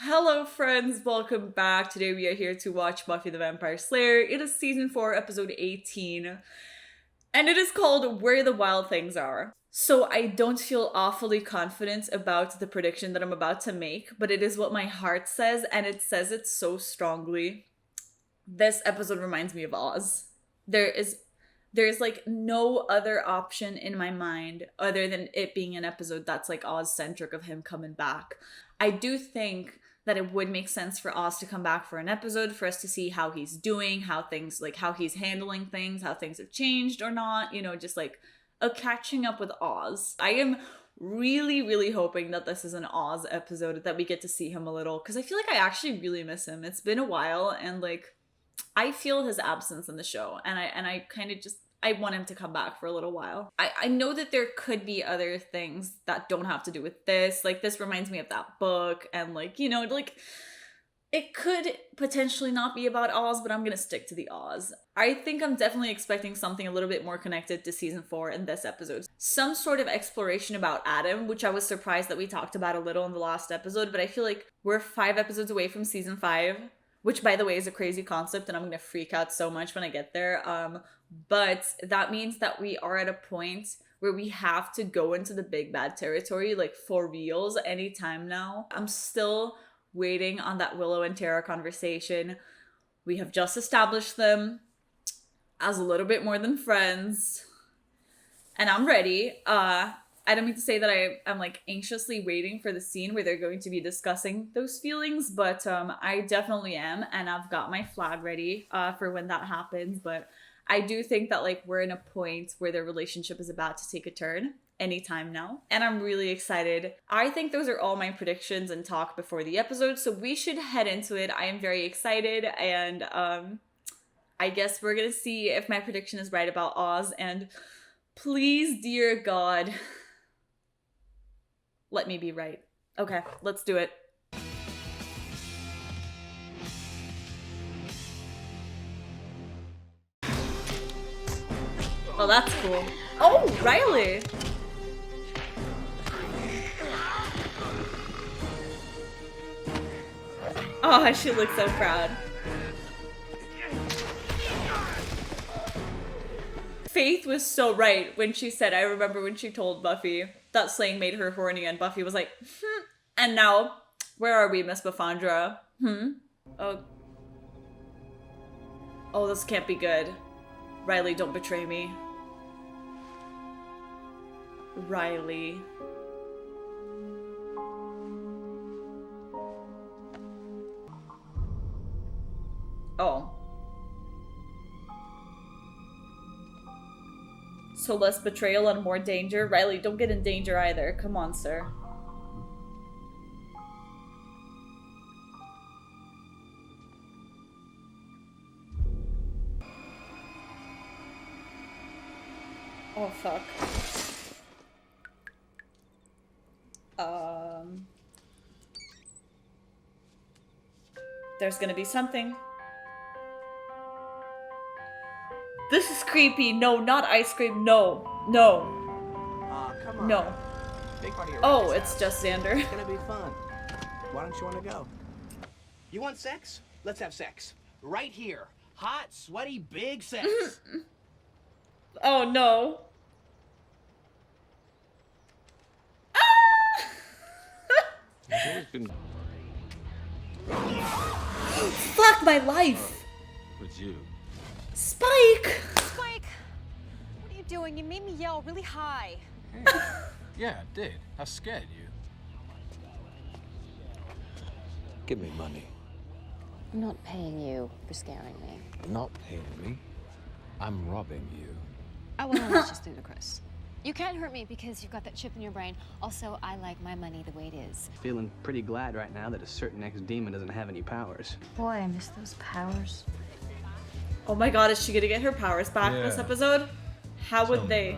Hello friends, welcome back. Today we are here to watch Buffy the Vampire Slayer. It is season 4, episode 18, and it is called Where the Wild Things Are. So I don't feel awfully confident about the prediction that I'm about to make, but it is what my heart says, and it says it so strongly. This episode reminds me of Oz. There's like no other option in my mind other than it being an episode that's like Oz centric of him coming back. I do think that it would make sense for Oz to come back for an episode for us to see how he's doing, how he's handling things, how things have changed or not, just like a catching up with Oz. I am really hoping that this is an Oz episode, that we get to see him a little, because I feel like I actually really miss him. It's been a while, and like I feel his absence in the show, and I kind of just I want him to come back for a little while. I know that there could be other things that don't have to do with this. Like, this reminds me of that book, and like, it could potentially not be about Oz, but I'm gonna stick to the Oz. I think I'm definitely expecting something a little bit more connected to season 4 in this episode. Some sort of exploration about Adam, which I was surprised that we talked about a little in the last episode, but I feel like we're 5 episodes away from season 5. Which, by the way, is a crazy concept, and I'm going to freak out so much when I get there. But that means that we are at a point where we have to go into the big bad territory, like for reals, anytime now. I'm still waiting on that Willow and Tara conversation. We have just established them as a little bit more than friends. And I'm ready. I don't mean to say that I'm like anxiously waiting for the scene where they're going to be discussing those feelings, but I definitely am, and I've got my flag ready for when that happens. But I do think that like we're in a point where their relationship is about to take a turn anytime now, and I'm really excited. I think those are all my predictions and talk before the episode, so we should head into it. I am very excited, and I guess we're gonna see if my prediction is right about Oz, and please, dear God, let me be right. Okay, let's do it. Oh, that's cool. Oh, Riley! Oh, she looks so proud. Faith was so right when she said, I remember when she told Buffy that slaying made her horny, and Buffy was like, And now, where are we, Miss Buffandra? Oh, this can't be good. Riley, don't betray me. Riley. Oh. So less betrayal and more danger? Riley, don't get in danger either. Come on, sir. Oh, fuck. There's gonna be something. This is creepy. No, not ice cream. No. Come on. No. Big party Oh, it's just Xander. It's gonna be fun. Why don't you want to go? You want sex? Let's have sex. Right here. Hot, sweaty, big sex. Oh, no. It's always been Fuck my life. with you. Spike. Spike! What are you doing? You made me yell really high. Hey. Yeah, I did. I scared you. Give me money. I'm not paying you for scaring me. Not paying me. I'm robbing you. Oh, well, that's just ludicrous. You can't hurt me because you've got that chip in your brain. Also, I like my money the way it is. Feeling pretty glad right now that a certain ex-demon doesn't have any powers. Boy, I miss those powers. Oh my god, is she gonna get her powers back in this Yeah. episode? How would they?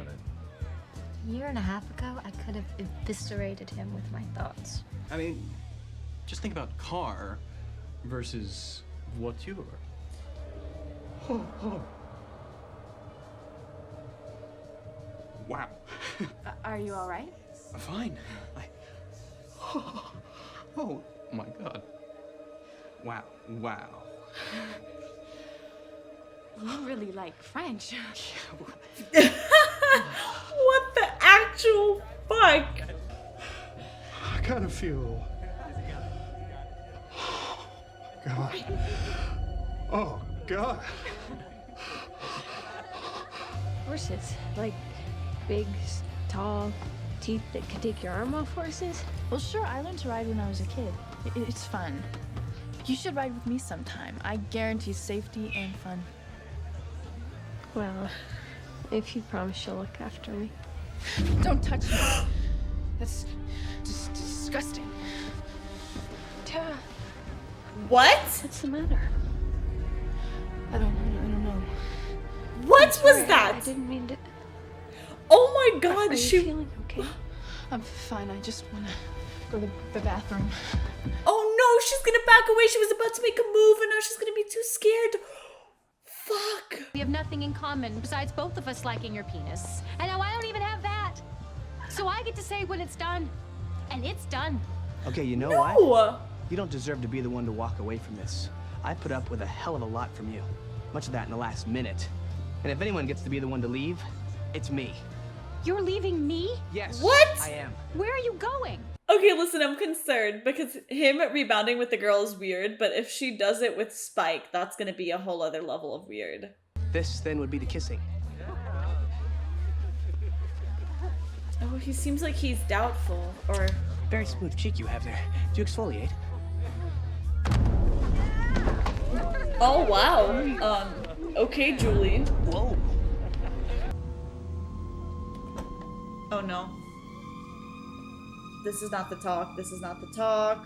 A year and a half ago, I could have eviscerated him with my thoughts. I mean, just think about car versus voiture. Wow. Are you all right? Fine. Oh my God. Wow. Wow. You really like French. What the actual fuck? I kind of feel... God. Oh, God. Horses, like big, tall teeth that could take your arm off horses. Well, sure, I learned to ride when I was a kid. It's fun. You should ride with me sometime. I guarantee safety and fun. Well, if you promise you'll look after me. Don't touch me. That's just disgusting. Tara, What? What's the matter? I don't know. What was Sorry, that? I didn't mean to. Oh my god, Are you she... feeling okay? I'm fine. I just want to go to the bathroom. Oh no, she's gonna back away. She was about to make a move and now she's gonna be too scared. Fuck. We have nothing in common besides both of us liking your penis. And now I don't even have that. So I get to say when it's done. And it's done. Okay, you know what? No. You don't deserve to be the one to walk away from this. I put up with a hell of a lot from you. Much of that in the last minute. And if anyone gets to be the one to leave, it's me. You're leaving me? Yes. What? I am. Where are you going? Okay, listen, I'm concerned because him rebounding with the girl is weird, but if she does it with Spike, that's gonna be a whole other level of weird. This then would be the kissing. Oh, he seems like he's doubtful, or... Very smooth cheek you have there. Do you exfoliate? Oh, wow. Okay, Julie. Whoa. Oh no. This is not the talk. This is not the talk.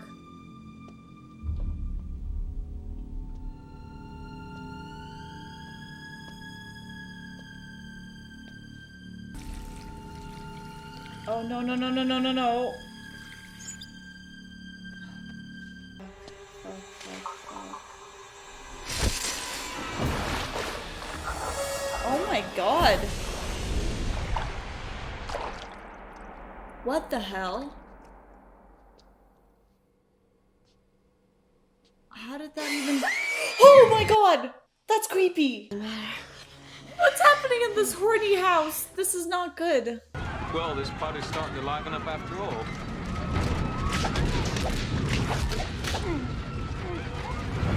Oh no, no, no, no, no, no, no. Oh my god. What the hell? How did that even... Oh my god! That's creepy! What's happening in this horny house? This is not good. Well, this party's starting to liven up after all.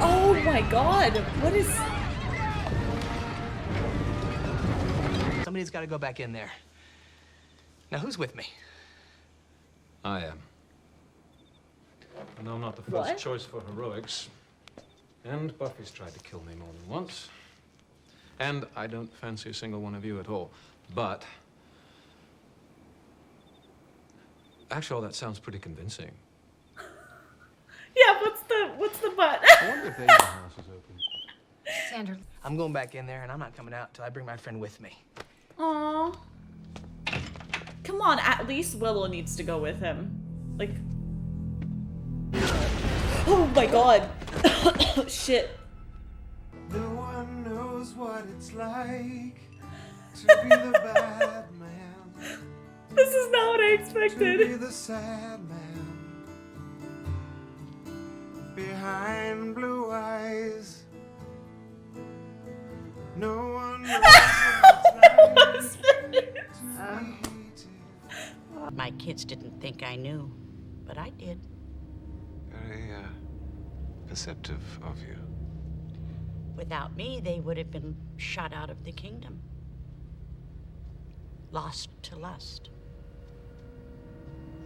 Oh my god! What is... Somebody's got to go back in there. Now, who's with me? I am. I know I'm not the first What? choice for heroics. And Buffy's tried to kill me more than once. And I don't fancy a single one of you at all. But... actually, all that sounds pretty convincing. Yeah, what's the butt? I wonder if Ava's house is open. Sandra. I'm going back in there, and I'm not coming out until I bring my friend with me. Aww. Come on, at least Willow needs to go with him. Like... Oh my god! Shit. No one knows what it's like to be the bad man. This is not what I To be expected. the sad man. Behind blue eyes. No one knows what it's like to be hated. My kids didn't think I knew, but I did. Very, perceptive of you. Without me, they would have been shut out of the kingdom. Lost to lust.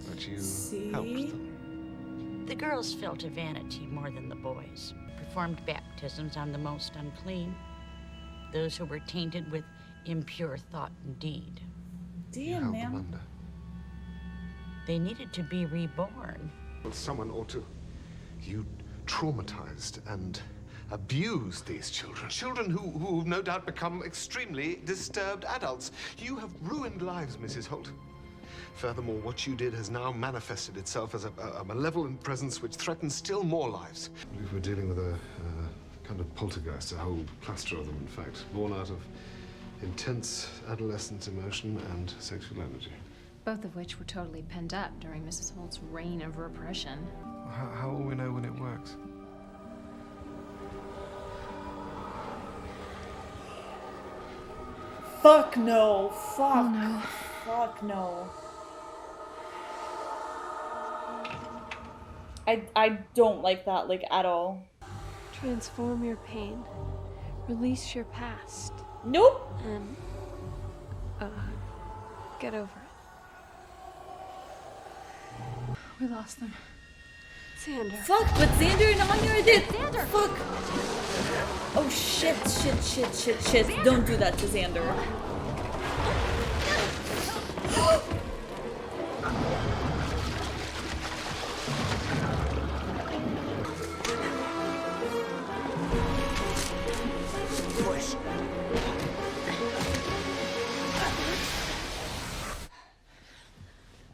But you See? helped them. The girls fell to vanity more than the boys. Performed baptisms on the most unclean. Those who were tainted with impure thought and deed. You Damn, held them man. under. They needed to be reborn. Well, someone ought to. You traumatized and abused these children. Children who've no doubt become extremely disturbed adults. You have ruined lives, Mrs. Holt. Furthermore, what you did has now manifested itself as a malevolent presence which threatens still more lives. I believe we're dealing with a kind of poltergeist, a whole cluster of them, in fact, born out of intense adolescent emotion and sexual energy. Both of which were totally pent up during Mrs. Holt's reign of repression. How will we know when it works? Fuck no. Fuck. Oh no. Fuck no. I don't like that, like, at all. Transform your pain. Release your past. Nope. And, get over it. We lost them. Xander. Fuck, but Xander and Anya did. Xander. Fuck. Oh shit, shit. Don't do that to Xander.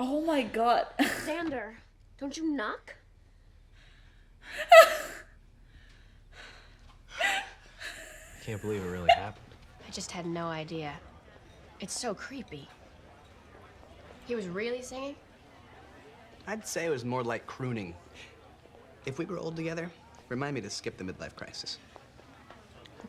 Oh my god. Xander, don't you knock? I can't believe it really happened. I just had no idea. It's so creepy. He was really singing? I'd say it was more like crooning. If we were old together, remind me to skip the midlife crisis.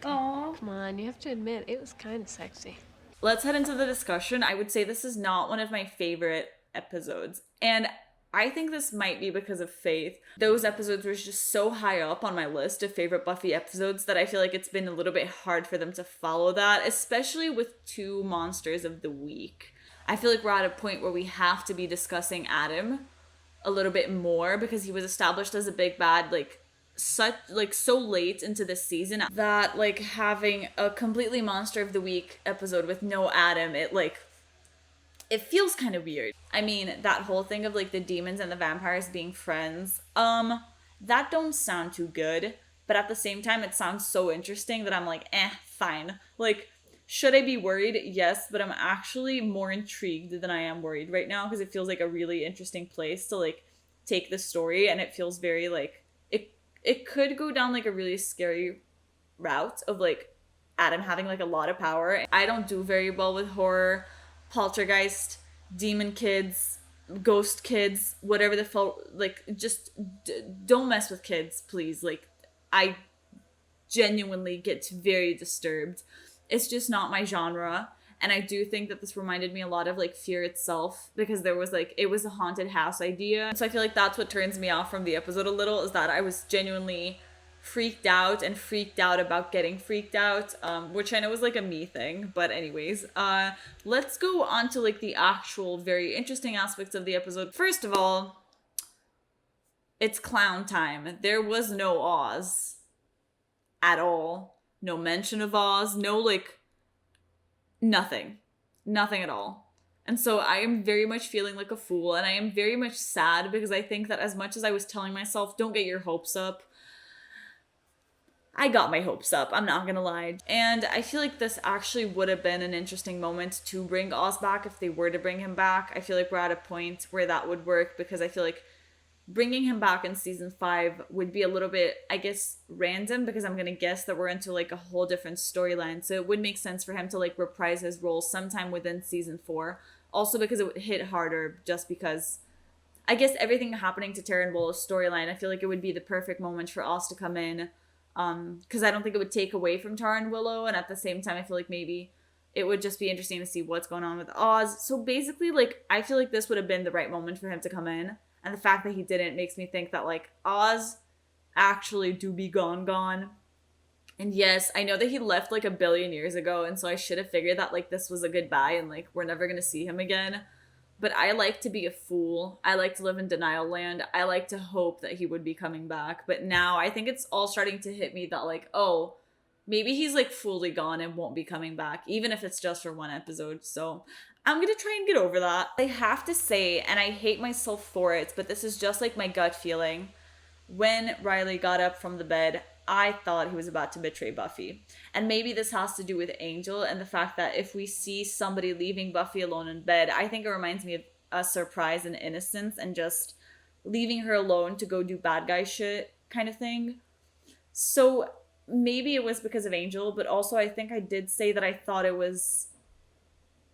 Aww. Come on, you have to admit, it was kind of sexy. Let's head into the discussion. I would say this is not one of my favorite episodes. And I think this might be because of Faith. Those episodes were just so high up on my list of favorite Buffy episodes that I feel like it's been a little bit hard for them to follow that, especially with 2 monsters of the week. I feel like we're at a point where we have to be discussing Adam a little bit more because he was established as a big bad, so late into this season that, like, having a completely monster of the week episode with no Adam, it feels kind of weird. I mean, that whole thing of, like, the demons and the vampires being friends, that don't sound too good, but at the same time, it sounds so interesting that I'm like, fine. Like, should I be worried? Yes, but I'm actually more intrigued than I am worried right now because it feels like a really interesting place to, like, take the story, and it feels very, like, it could go down, like, a really scary route of, like, Adam having, like, a lot of power. I don't do very well with horror, poltergeist, demon kids, ghost kids, whatever just don't mess with kids, please. Like, I genuinely get very disturbed. It's just not my genre. And I do think that this reminded me a lot of, like, Fear itself, because there was, like, it was a haunted house idea. So I feel like that's what turns me off from the episode a little, is that I was genuinely freaked out about getting freaked out, which I know is, like, a me thing. But anyways, let's go on to, like, the actual very interesting aspects of the episode. First of all, it's clown time. There was no Oz at all. No mention of Oz. No, like, nothing at all. And so I am very much feeling like a fool, and I am very much sad because I think that as much as I was telling myself, don't get your hopes up, I got my hopes up, I'm not gonna lie. And I feel like this actually would have been an interesting moment to bring Oz back if they were to bring him back. I feel like we're at a point where that would work, because I feel like bringing him back in season 5 would be a little bit, I guess, random, because I'm gonna guess that we're into, like, a whole different storyline. So it would make sense for him to, like, reprise his role sometime within season 4. Also because it would hit harder, just because I guess everything happening to Tara and Willow's storyline, I feel like it would be the perfect moment for Oz to come in. Because I don't think it would take away from Tara and Willow, and at the same time I feel like maybe it would just be interesting to see what's going on with Oz. So basically, like, I feel like this would have been the right moment for him to come in. And the fact that he didn't makes me think that, like, Oz actually do be gone. And yes, I know that he left, like, 1 billion years ago, and so I should have figured that, like, this was a goodbye and, like, we're never gonna see him again. But I like to be a fool. I like to live in denial land. I like to hope that he would be coming back. But now I think it's all starting to hit me that, like, oh, maybe he's, like, fully gone and won't be coming back, even if it's just for 1 episode. So I'm gonna try and get over that. I have to say, and I hate myself for it, but this is just, like, my gut feeling. When Riley got up from the bed, I thought he was about to betray Buffy. And maybe this has to do with Angel and the fact that if we see somebody leaving Buffy alone in bed, I think it reminds me of a surprise and innocence and just leaving her alone to go do bad guy shit kind of thing. So maybe it was because of Angel, but also I think I did say that I thought it was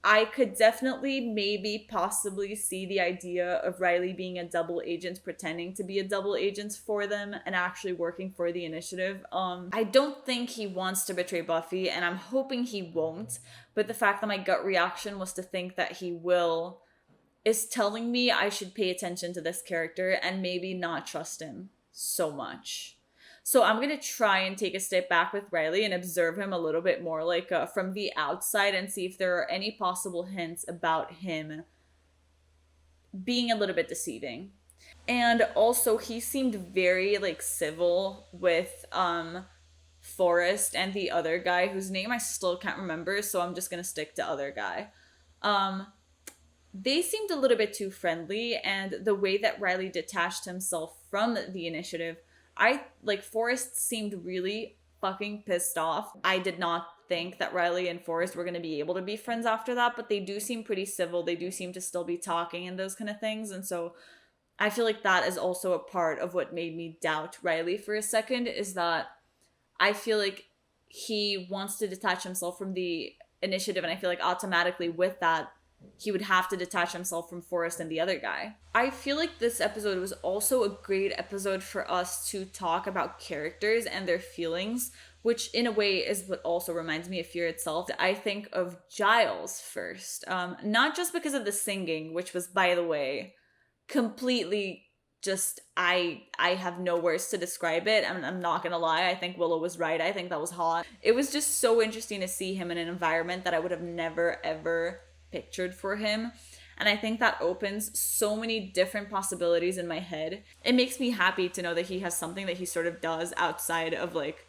I could definitely maybe possibly see the idea of Riley being a double agent, pretending to be a double agent for them and actually working for the initiative. I don't think he wants to betray Buffy, and I'm hoping he won't, but the fact that my gut reaction was to think that he will is telling me I should pay attention to this character and maybe not trust him so much. So I'm going to try and take a step back with Riley and observe him a little bit more like from the outside and see if there are any possible hints about him being a little bit deceiving. And also he seemed very like civil with Forrest and the other guy whose name I still can't remember, so I'm just going to stick to other guy. They seemed a little bit too friendly, and the way that Riley detached himself from the initiative, Forrest seemed really fucking pissed off. I did not think that Riley and Forrest were going to be able to be friends after that, but they do seem pretty civil. They do seem to still be talking and those kind of things. And so I feel like that is also a part of what made me doubt Riley for a second, is that I feel like he wants to detach himself from the initiative, and I feel like automatically with that, he would have to detach himself from Forrest and the other guy. I feel like this episode was also a great episode for us to talk about characters and their feelings, which in a way is what also reminds me of Fear itself. I think of Giles first, not just because of the singing, which was, by the way, completely just, I have no words to describe it. I'm not gonna lie, I think Willow was right. I think that was hot. It was just so interesting to see him in an environment that I would have never ever pictured for him, and I think that opens so many different possibilities in my head. It makes me happy to know that he has something that he sort of does outside of like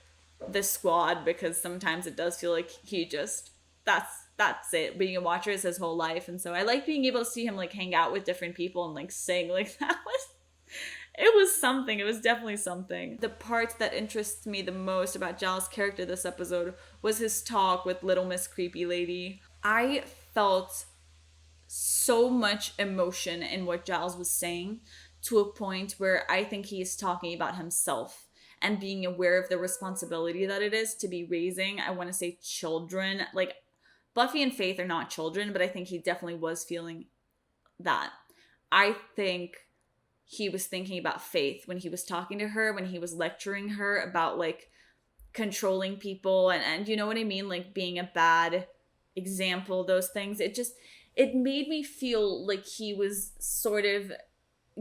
the squad, because sometimes it does feel like he just that's it, being a watcher is his whole life. And so I like being able to see him like hang out with different people and like sing. Like it was something. It was definitely something. The part that interests me the most about Giles' character this episode was his talk with Little Miss Creepy Lady. I felt so much emotion in what Giles was saying, to a point where I think he is talking about himself and being aware of the responsibility that it is to be raising, I want to say, children. Like, Buffy and Faith are not children, but I think he definitely was feeling that. I think he was thinking about Faith when he was talking to her, when he was lecturing her about like controlling people and you know what I mean, like being a bad example, those things. It made me feel like he was sort of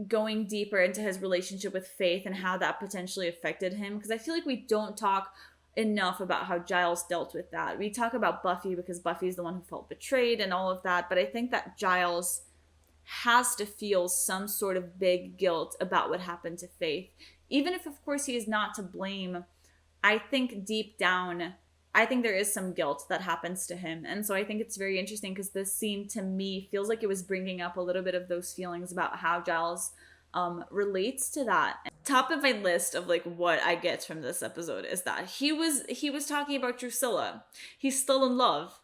going deeper into his relationship with Faith and how that potentially affected him, because I feel like we don't talk enough about how Giles dealt with that. We talk about Buffy because Buffy's the one who felt betrayed and all of that, but I think that Giles has to feel some sort of big guilt about what happened to Faith. Even if, of course, he is not to blame, I think deep down, I think there is some guilt that happens to him. And so I think it's very interesting because this scene to me feels like it was bringing up a little bit of those feelings about how Giles relates to that. Top of my list of like what I get from this episode is that he was talking about Drusilla. He's still in love.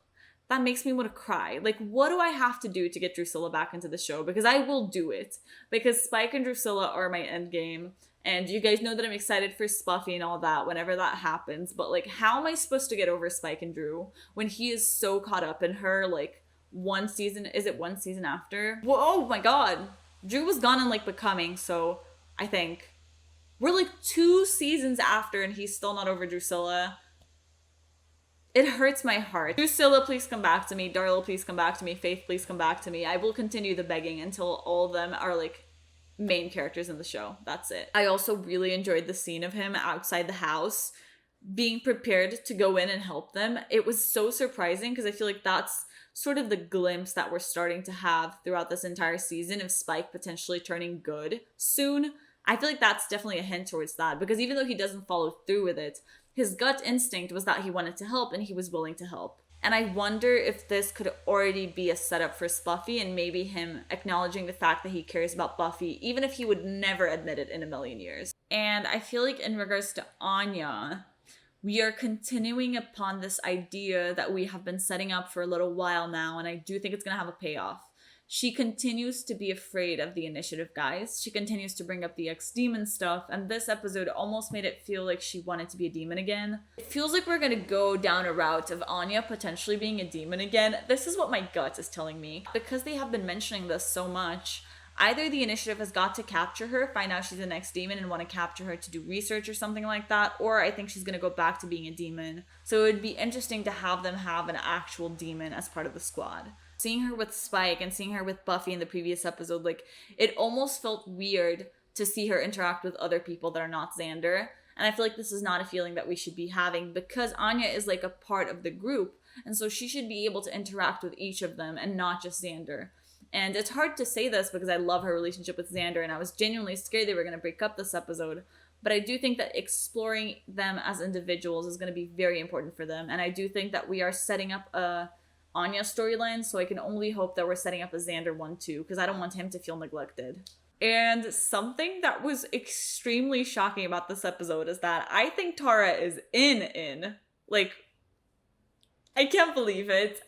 That makes me want to cry. Like, what do I have to do to get Drusilla back into the show? Because I will do it. Because Spike and Drusilla are my endgame. And you guys know that I'm excited for Buffy and all that whenever that happens. But, like, how am I supposed to get over Spike and Drew when he is so caught up in her, like, one season? Is it one season after? Whoa, oh my god. Drew was gone in, like, Becoming, so I think we're, like, 2 seasons after and he's still not over Drusilla. It hurts my heart. Drusilla, please come back to me. Darla, please come back to me. Faith, please come back to me. I will continue the begging until all of them are, like, main characters in the show. That's it. I also really enjoyed the scene of him outside the house being prepared to go in and help them. It was so surprising because I feel like that's sort of the glimpse that we're starting to have throughout this entire season of Spike potentially turning good soon. I feel like that's definitely a hint towards that, because even though he doesn't follow through with it, his gut instinct was that he wanted to help and he was willing to help. And I wonder if this could already be a setup for Buffy and maybe him acknowledging the fact that he cares about Buffy, even if he would never admit it in a million years. And I feel like in regards to Anya, we are continuing upon this idea that we have been setting up for a little while now, and I do think it's going to have a payoff. she continues to be afraid of the initiative guys. She continues to bring up the ex-demon stuff, and this episode almost made it feel like she wanted to be a demon again. It feels like we're gonna go down a route of Anya potentially being a demon again. This is what my gut is telling me. Because they have been mentioning this so much, either the initiative has got to capture her, find out she's the next demon and want to capture her to do research or something like that, or I think she's gonna go back to being a demon. So it would be interesting to have them have an actual demon as part of the squad. Seeing her with Spike and seeing her with Buffy in the previous episode, like, it almost felt weird to see her interact with other people that are not Xander. And I feel like this is not a feeling that we should be having because Anya is like a part of the group. And so she should be able to interact with each of them and not just Xander. And it's hard to say this because I love her relationship with Xander and I was genuinely scared they were going to break up this episode. But I do think that exploring them as individuals is going to be very important for them. And I do think that we are setting up a Anya storyline, so I can only hope that we're setting up a Xander one too, because I don't want him to feel neglected. And something that was extremely shocking about this episode is that I think Tara is in. Like, I can't believe it.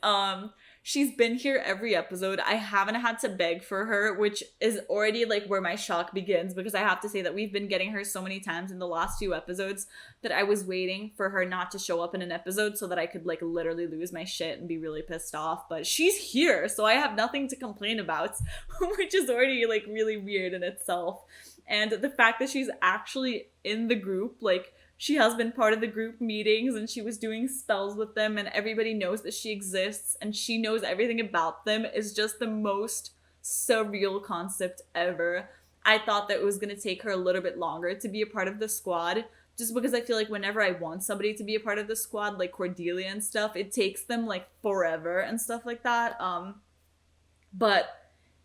She's been here every episode. I haven't had to beg for her, which is already like where my shock begins, because I have to say that we've been getting her so many times in the last few episodes that I was waiting for her not to show up in an episode so that I could like literally lose my shit and be really pissed off. But she's here, so I have nothing to complain about, which is already like really weird in itself. And the fact that she's actually in the group, like, she has been part of the group meetings and she was doing spells with them and everybody knows that she exists and she knows everything about them is just the most surreal concept ever. I thought that it was going to take her a little bit longer to be a part of the squad, just because I feel like whenever I want somebody to be a part of the squad, like Cordelia and stuff, it takes them like forever and stuff like that. But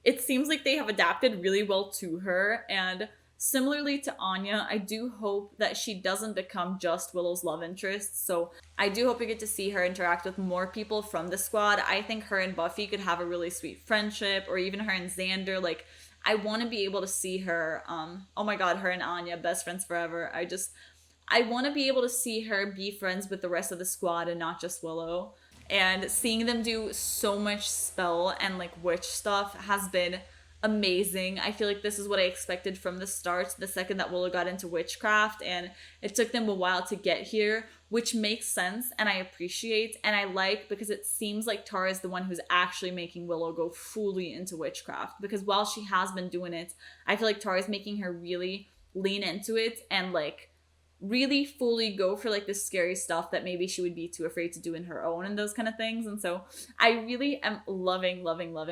it seems like they have adapted really well to her, and similarly to Anya, I do hope that she doesn't become just Willow's love interest. So I do hope we get to see her interact with more people from the squad. I think her and Buffy could have a really sweet friendship, or even her and Xander. Like, I want to be able to see her. Oh my god, her and Anya, best friends forever. I want to be able to see her be friends with the rest of the squad and not just Willow. And seeing them do so much spell and like witch stuff has been amazing. I feel like this is what I expected from the start, the second that Willow got into witchcraft, and it took them a while to get here, which makes sense and I appreciate and I like, because it seems like Tara is the one who's actually making Willow go fully into witchcraft, because while she has been doing it, I feel like Tara is making her really lean into it and like really fully go for like the scary stuff that maybe she would be too afraid to do in her own and those kind of things. And so I really am loving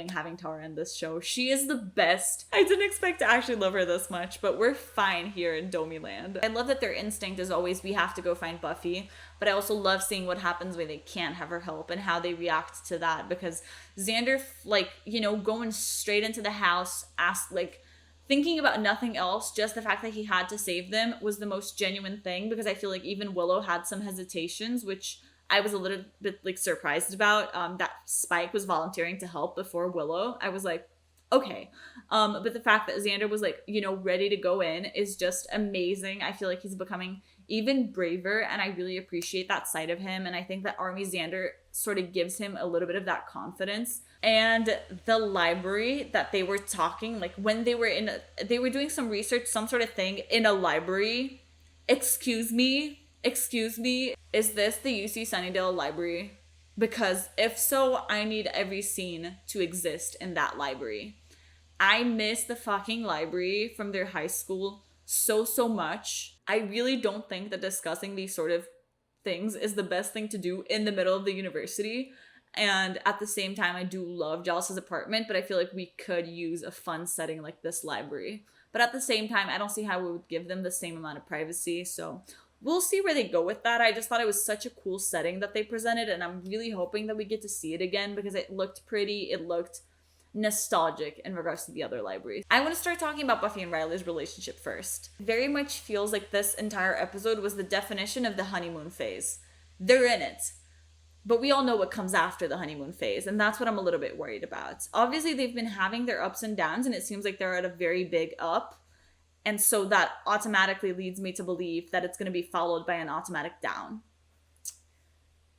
having Tara in this show. She is the best. I didn't expect to actually love her this much, but we're fine here in Domi Land. I love that their instinct is always we have to go find Buffy, but I also love seeing what happens when they can't have her help and how they react to that, because Xander, like, you know, going straight into the house, thinking about nothing else, just the fact that he had to save them was the most genuine thing, because I feel like even Willow had some hesitations, which I was a little bit like surprised about, that Spike was volunteering to help before Willow. I was like, okay. But the fact that Xander was like, you know, ready to go in is just amazing. I feel like he's becoming even braver and I really appreciate that side of him. And I think that Army Xander sort of gives him a little bit of that confidence. And the library that they were talking, like when they were doing some research, some sort of thing in a library. Excuse me, is this the UC Sunnydale library? Because if so, I need every scene to exist in that library. I miss the fucking library from their high school so much. I really don't think that discussing these sort of things is the best thing to do in the middle of the university. And at the same time, I do love Giles' apartment, but I feel like we could use a fun setting like this library. But at the same time, I don't see how we would give them the same amount of privacy. So we'll see where they go with that. I just thought it was such a cool setting that they presented, and I'm really hoping that we get to see it again because it looked pretty. It looked nostalgic in regards to the other libraries. I want to start talking about Buffy and Riley's relationship first. Very much feels like this entire episode was the definition of the honeymoon phase. They're in it, but we all know what comes after the honeymoon phase, and that's what I'm a little bit worried about. Obviously, they've been having their ups and downs, and it seems like they're at a very big up, and so that automatically leads me to believe that it's going to be followed by an automatic down.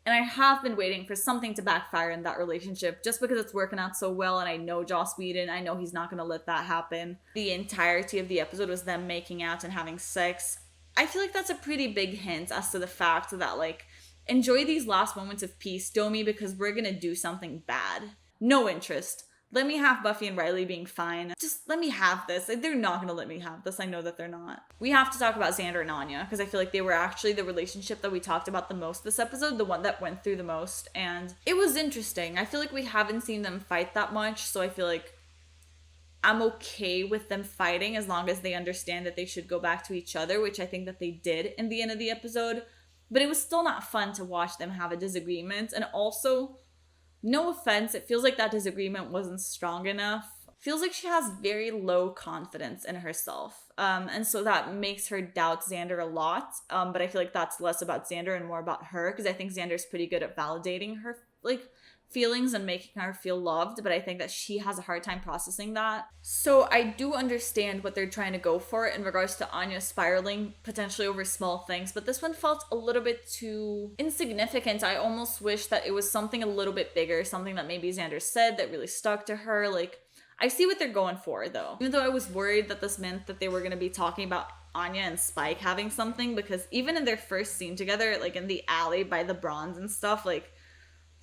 And I have been waiting for something to backfire in that relationship just because it's working out so well, and I know Joss Whedon, I know he's not going to let that happen. The entirety of the episode was them making out and having sex. I feel like that's a pretty big hint as to the fact that, like, enjoy these last moments of peace, Domi, because we're going to do something bad. No interest. Let me have Buffy and Riley being fine. Just let me have this. Like, they're not gonna let me have this. I know that they're not. We have to talk about Xander and Anya, because I feel like they were actually the relationship that we talked about the most this episode, the one that went through the most, and it was interesting. I feel like we haven't seen them fight that much, so I feel like I'm okay with them fighting as long as they understand that they should go back to each other, which I think that they did in the end of the episode. But it was still not fun to watch them have a disagreement, and also, no offense, it feels like that disagreement wasn't strong enough. Feels like she has very low confidence in herself. And so that makes her doubt Xander a lot. But I feel like that's less about Xander and more about her, because I think Xander's pretty good at validating her, like, feelings and making her feel loved, but I think that she has a hard time processing that. So I do understand what they're trying to go for in regards to Anya spiraling potentially over small things, but this one felt a little bit too insignificant. I almost wish that it was something a little bit bigger, something that maybe Xander said that really stuck to her. Like, I see what they're going for though. Even though I was worried that this meant that they were going to be talking about Anya and Spike having something, because even in their first scene together, like in the alley by the bronze and stuff, like,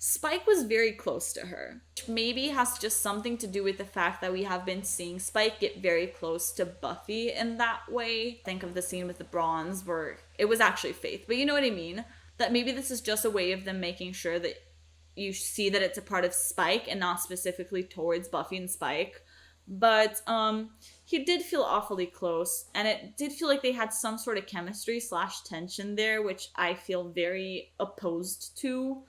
Spike was very close to her. Maybe has just something to do with the fact that we have been seeing Spike get very close to Buffy in that way. Think of the scene with the bronze where it was actually Faith, but you know what I mean? That maybe this is just a way of them making sure that you see that it's a part of Spike and not specifically towards Buffy and Spike. But he did feel awfully close, and it did feel like they had some sort of chemistry / tension there, which I feel very opposed to.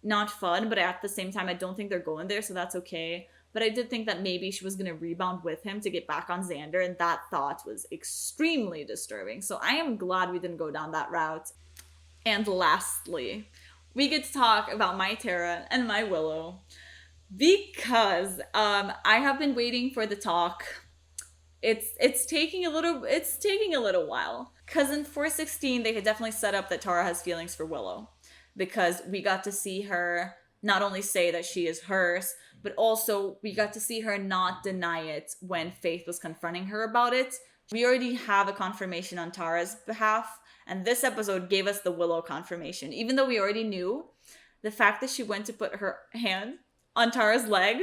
Not fun, but at the same time, I don't think they're going there, so that's okay. But I did think that maybe she was going to rebound with him to get back on Xander, and that thought was extremely disturbing. So I am glad we didn't go down that route. And lastly, we get to talk about my Tara and my Willow, because I have been waiting for the talk. It's taking a little while. Because in 416, they had definitely set up that Tara has feelings for Willow, because we got to see her not only say that she is hers, but also we got to see her not deny it when Faith was confronting her about it. We already have a confirmation on Tara's behalf, and this episode gave us the Willow confirmation. Even though we already knew, the fact that she went to put her hand on Tara's leg,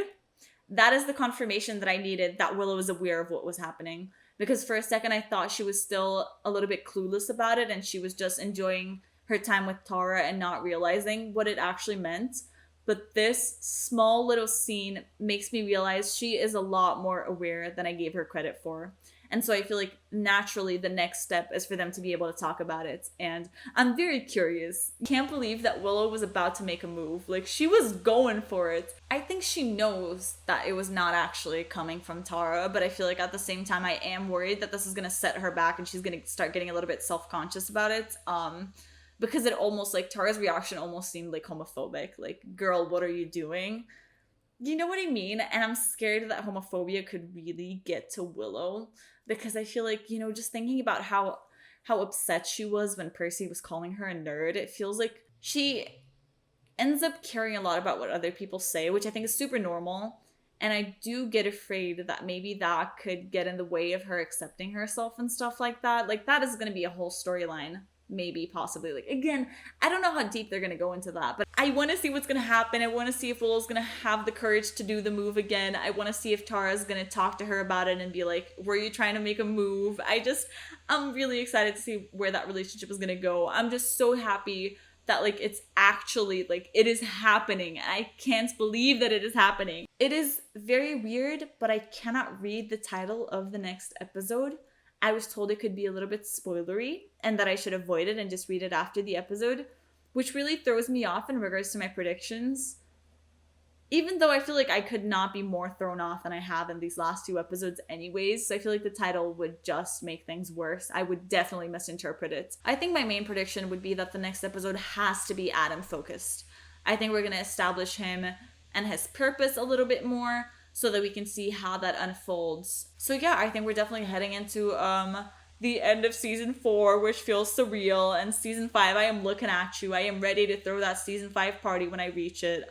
that is the confirmation that I needed, that Willow was aware of what was happening. Because for a second I thought she was still a little bit clueless about it, and she was just enjoying her time with Tara and not realizing what it actually meant. But this small little scene makes me realize she is a lot more aware than I gave her credit for. And so I feel like naturally the next step is for them to be able to talk about it. And I'm very curious. Can't believe that Willow was about to make a move. Like, she was going for it. I think she knows that it was not actually coming from Tara, but I feel like at the same time I am worried that this is going to set her back and she's going to start getting a little bit self-conscious about it. Because it almost, like, Tara's reaction almost seemed like homophobic. Like, girl, what are you doing? You know what I mean? And I'm scared that homophobia could really get to Willow, because I feel like, you know, just thinking about how upset she was when Percy was calling her a nerd, it feels like she ends up caring a lot about what other people say, which I think is super normal. And I do get afraid that maybe that could get in the way of her accepting herself and stuff like that. Like, that is going to be a whole storyline. Maybe, possibly. Like, again, I don't know how deep they're gonna go into that, but I want to see what's gonna happen. I want to see if Willow's gonna have the courage to do the move again. I want to see if Tara's gonna talk to her about it and be like, were you trying to make a move? I'm really excited to see where that relationship is gonna go. I'm just so happy that, like, it's actually, like, it is happening. I can't believe that it is happening. It is very weird, but I cannot read the title of the next episode. I was told it could be a little bit spoilery and that I should avoid it and just read it after the episode, which really throws me off in regards to my predictions. Even though I feel like I could not be more thrown off than I have in these last 2 episodes anyways, so I feel like the title would just make things worse. I would definitely misinterpret it. I think my main prediction would be that the next episode has to be Adam focused. I think we're going to establish him and his purpose a little bit more, so that we can see how that unfolds. So yeah, I think we're definitely heading into the end of season 4, which feels surreal, and season 5, I am looking at you. I am ready to throw that season 5 party when I reach it.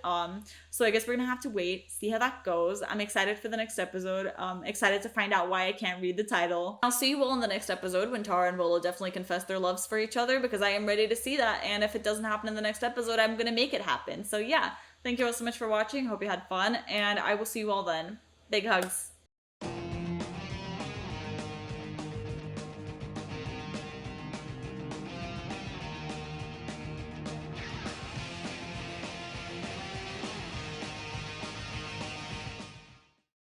So I guess we're gonna have to wait, see how that goes. I'm excited for the next episode. Excited to find out why I can't read the title. I'll see you all in the next episode when Tara and Volo definitely confess their loves for each other, because I am ready to see that, and if it doesn't happen in the next episode, I'm gonna make it happen. So yeah, thank you all so much for watching. Hope you had fun, and I will see you all then. Big hugs.